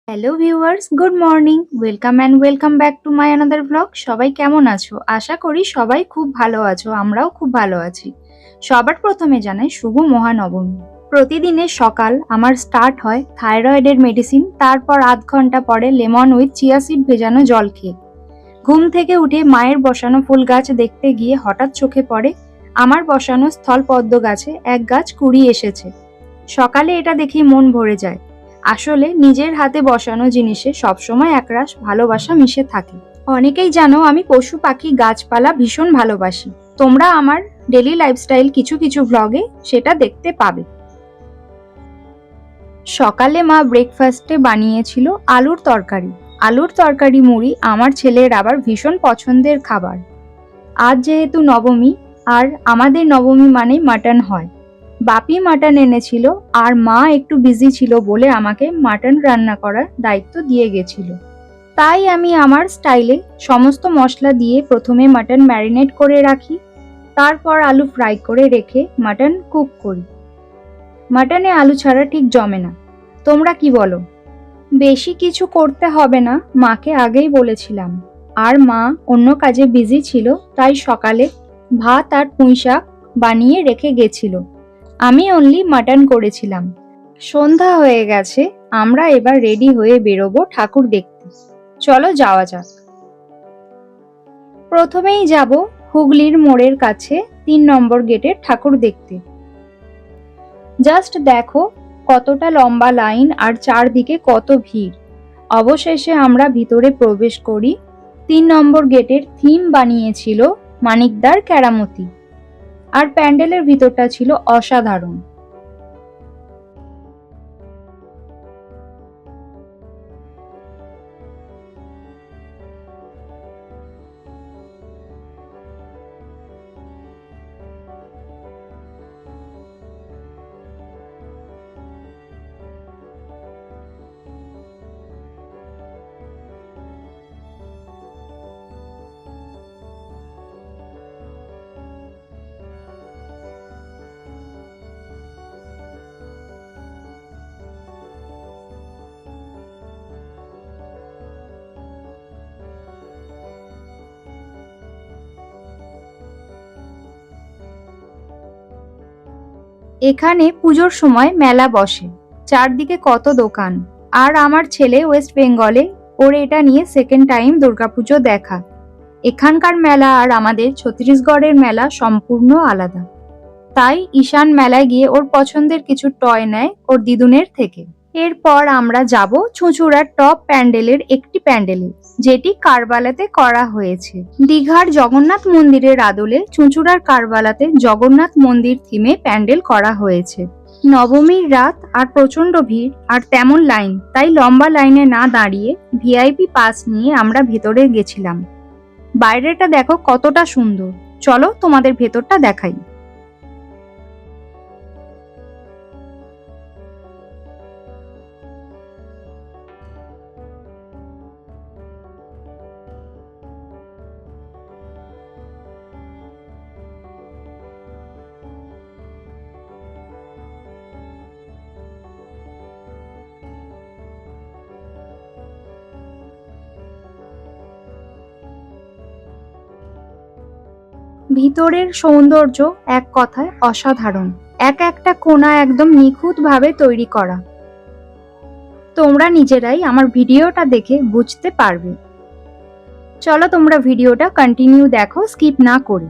Hello viewers, good morning. Welcome back to my another blog. সবাই কেমন আছো? আশা করি সবাই খুব ভালো আছো। আমরাও খুব ভালো আছি। সবার প্রথমে জানাই শুভ মহানবমী। প্রতিদিনের সকাল আমার স্টার্ট হয় থাইরয়েডের মেডিসিন, তারপর আধ ঘন্টা পরে লেমন উইথ চিয়া সিড ভেজানো জল খেয়ে। ঘুম থেকে উঠে মায়ের বসানো ফুল গাছ দেখতে গিয়ে হঠাৎ চোখে পড়ে আমার বসানো স্থলপদ্ম গাছে এক গাছ কুড়ি এসেছে। সকালে এটা দেখেই মন ভরে যায়। আসলে নিজের হাতে বসানো জিনিসে সবসময় একরাশ ভালোবাসা মিশে থাকে। অনেকেই জানো আমি পশু পাখি গাছপালা ভীষণ ভালোবাসি। তোমরা আমার ডেলি লাইফস্টাইল কিছু কিছু ভ্লগে সেটা দেখতে পাবে। সকালে মা ব্রেকফাস্টে বানিয়েছিল আলুর তরকারি। আলুর তরকারি মুড়ি আমার ছেলের আবার ভীষণ পছন্দের খাবার। আজ যেহেতু নবমী, আর আমাদের নবমী মানেই মাটন হয়। বাপি মাটন এনেছিল, আর মা একটু বিজি ছিল বলে আমাকে মাটন রান্না করার দায়িত্ব দিয়ে গেছিল। তাই আমি আমার স্টাইলে সমস্ত মশলা দিয়ে প্রথমে মাটন ম্যারিনেট করে রাখি, তারপর আলু ফ্রাই করে রেখে মাটন কুক করি। মাটনে আলু ছাড়া ঠিক জমে না। তোমরা কি বলো? বেশি কিছু করতে হবে না, মাকে আগেই বলেছিলাম। আর মা অন্য কাজে বিজি ছিল, তাই সকালে ভাত আর পুঁইশাক বানিয়ে রেখে গেছিল। আমি অনলি মাটন করেছিলাম। সন্ধ্যা হয়ে গেছে, আমরা এবার রেডি হয়ে বেরোবো ঠাকুর দেখতে। চলো যাওয়া যাক। প্রথমেই যাব হুগলির মোড়ের কাছে ৩ নম্বর গেটের ঠাকুর দেখতে। জাস্ট দেখো কতটা লম্বা লাইন আর চারদিকে কত ভিড়। অবশেষে আমরা ভিতরে প্রবেশ করি। ৩ নম্বর গেটের থিম বানিয়েছিল মানিকদার কেরামতি, আর প্যান্ডেলের ভিতরটা ছিল অসাধারণ। এখানে পুজোর সময় মেলা বসে, চারদিকে কত দোকান। আর আমার ছেলে ওয়েস্ট বেঙ্গলে, ওর এটা নিয়ে সেকেন্ড টাইম দুর্গাপুজো দেখা। এখানকার মেলা আর আমাদের ছত্তিশগড়ের মেলা সম্পূর্ণ আলাদা। তাই ঈশান মেলায় গিয়ে ওর পছন্দের কিছু টয় নেয় ওর দিদুনের থেকে। এরপর আমরা যাব চুঁচুড়ার টপ প্যান্ডেলের একটি প্যান্ডেলে, যেটি কারবালাতে করা হয়েছে। দীঘার জগন্নাথ মন্দিরের আদলে চুঁচুড়ার কারবালাতে জগন্নাথ মন্দির থিমে প্যান্ডেল করা হয়েছে। নবমীর রাত আর প্রচন্ড ভিড় আর তেমন লাইন, তাই লম্বা লাইনে না দাঁড়িয়ে ভিআইপি পাস নিয়ে আমরা ভেতরে গেছিলাম। বাইরেটা দেখো কতটা সুন্দর। চলো তোমাদের ভেতরটা দেখাই। ভিতরের সৌন্দর্য এক কথায় অসাধারণ। এক একটা কোণা একদম নিখুঁতভাবে তৈরি করা। তোমরা নিজেরাই আমার ভিডিওটা দেখে বুঝতে পারবে। চলো তোমরা ভিডিওটা কন্টিনিউ দেখো, স্কিপ না করে।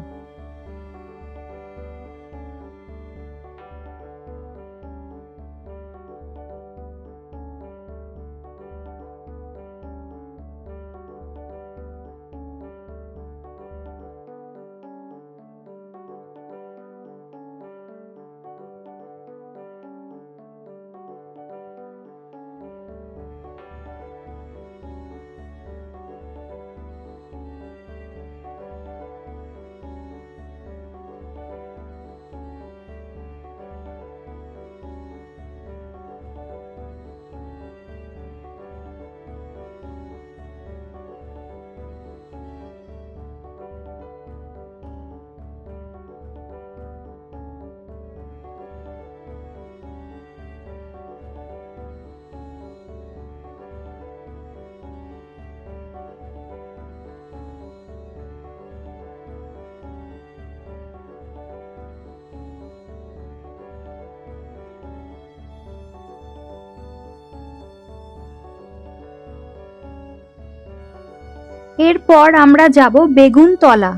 এরপর আমরা যাব বেগুনতলা।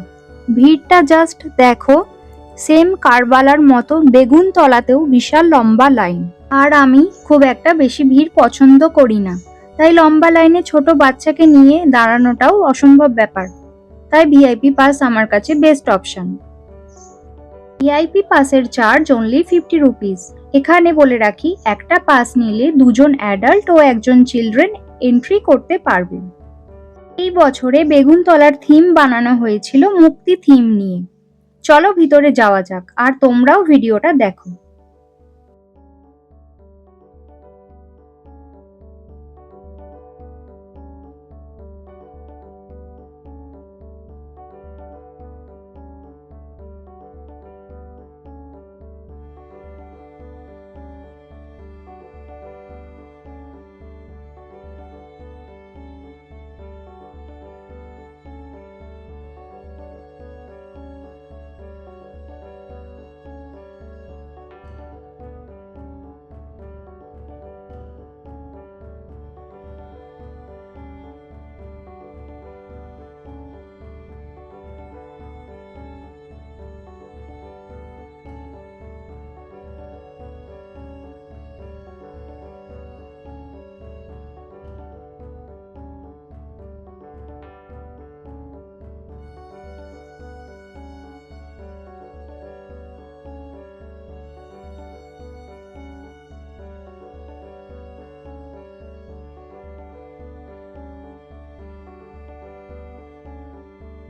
ভিড়টা জাস্ট দেখো, সেম কারবালার মতো বেগুনতলাতেও বিশাল লম্বা লাইন। আর আমি খুব একটা বেশি ভিড় পছন্দ করি না, তাই লম্বা লাইনে ছোট বাচ্চাকে নিয়ে দাঁড়ানোটাও অসম্ভব ব্যাপার। তাই ভিআইপি পাস আমার কাছে বেস্ট অপশন। ভিআইপি পাসের চার্জ অনলি 50 রুপিস। এখানে বলে রাখি, একটা পাস নিলে দুজন অ্যাডাল্ট ও একজন চিলড্রেন এন্ট্রি করতে পারবেন। এই বছরে বেগুনতলার থিম বানানো হয়েছিল মুক্তি থিম নিয়ে। চলো ভিতরে যাওয়া যাক, আর তোমরাও ভিডিওটা দেখো।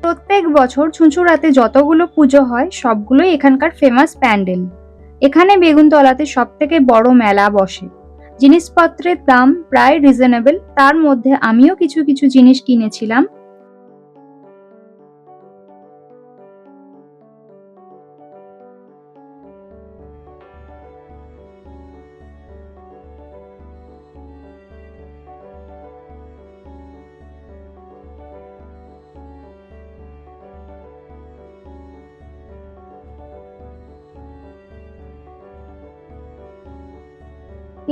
প্রত্যেক বছর চুঁচুড়াতে যতগুলো পুজো হয় সবগুলোই এখানকার ফেমাস প্যান্ডেল। এখানে বেগুনতলাতে সব থেকে বড় মেলা বসে। জিনিসপত্রের দাম প্রায় রিজনেবল, তার মধ্যে আমিও কিছু কিছু জিনিস কিনেছিলাম।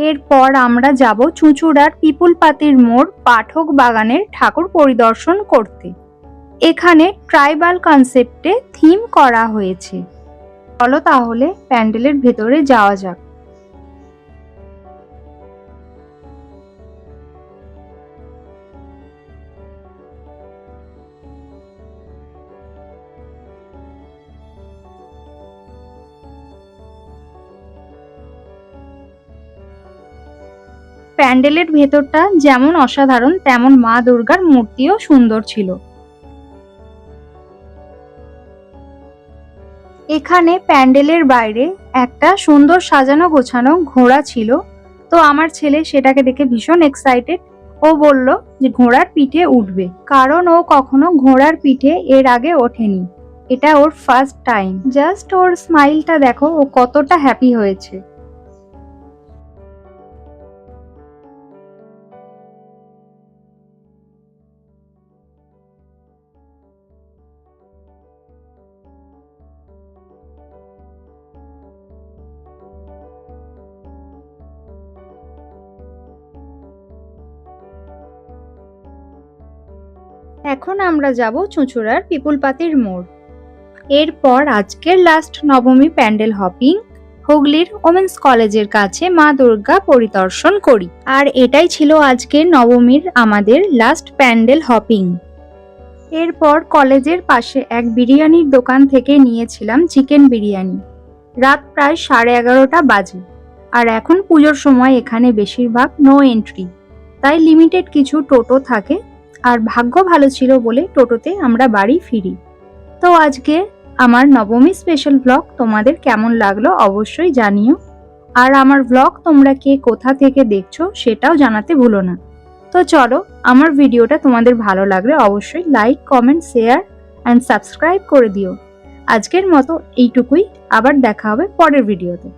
এরপর আমরা যাব চুঁচুড়ার পিপুলপাতির মোড় পাঠক বাগানের ঠাকুর পরিদর্শন করতে। এখানে ট্রাইবাল কনসেপ্টে থিম করা হয়েছে। চলো তাহলে প্যান্ডেলের ভেতরে যাওয়া যাক। প্যান্ডেলের ভেতরটা যেমন অসাধারণ, তেমন মা দুর্গার মূর্তিও সুন্দর ছিল। এখানে প্যান্ডেলের বাইরে একটা সুন্দর সাজানো গোছানো ঘোড়া ছিল। তো আমার ছেলে সেটাকে দেখে ভীষণ এক্সাইটেড। ও বলল যে ঘোড়ার পিঠে উঠবে, কারণ ও কখনো ঘোড়ার পিঠে এর আগে ওঠেনি। এটা ওর ফার্স্ট টাইম। জাস্ট ওর স্মাইলটা দেখো, ও কতটা হ্যাপি হয়েছে। এখন আমরা যাব চুঁচুড়ার পিপুলপাতির মোড়। এরপর আজকের লাস্ট নবমী প্যান্ডেল হপিং হুগলির ওমেন্স কলেজের কাছে মা দুর্গা পরিদর্শন করি। আর এটাই ছিল আজকের নবমীর আমাদের লাস্ট প্যান্ডেল হপিং। এরপর কলেজের পাশে এক বিরিয়ানির দোকান থেকে নিয়েছিলাম চিকেন বিরিয়ানি। রাত প্রায় 11:30 বাজে, আর এখন পুজোর সময় এখানে বেশিরভাগ নো এন্ট্রি, তাই লিমিটেড কিছু টোটো থাকে। আর ভাগ্য ভালো ছিল বলে টোটোতে আমরা বাড়ি ফিরি। তো আজকে আমার নবমী স্পেশাল ব্লগ তোমাদের কেমন লাগলো অবশ্যই জানিও। আর আমার ব্লগ তোমরা কে কোথা থেকে দেখছো সেটাও জানাতে ভুলো না। তো চলো, আমার ভিডিওটা তোমাদের ভালো লাগলে অবশ্যই like, comment, share and subscribe করে দিও। আজকের মতো এইটুকুই, আবার দেখা হবে পরের ভিডিওতে।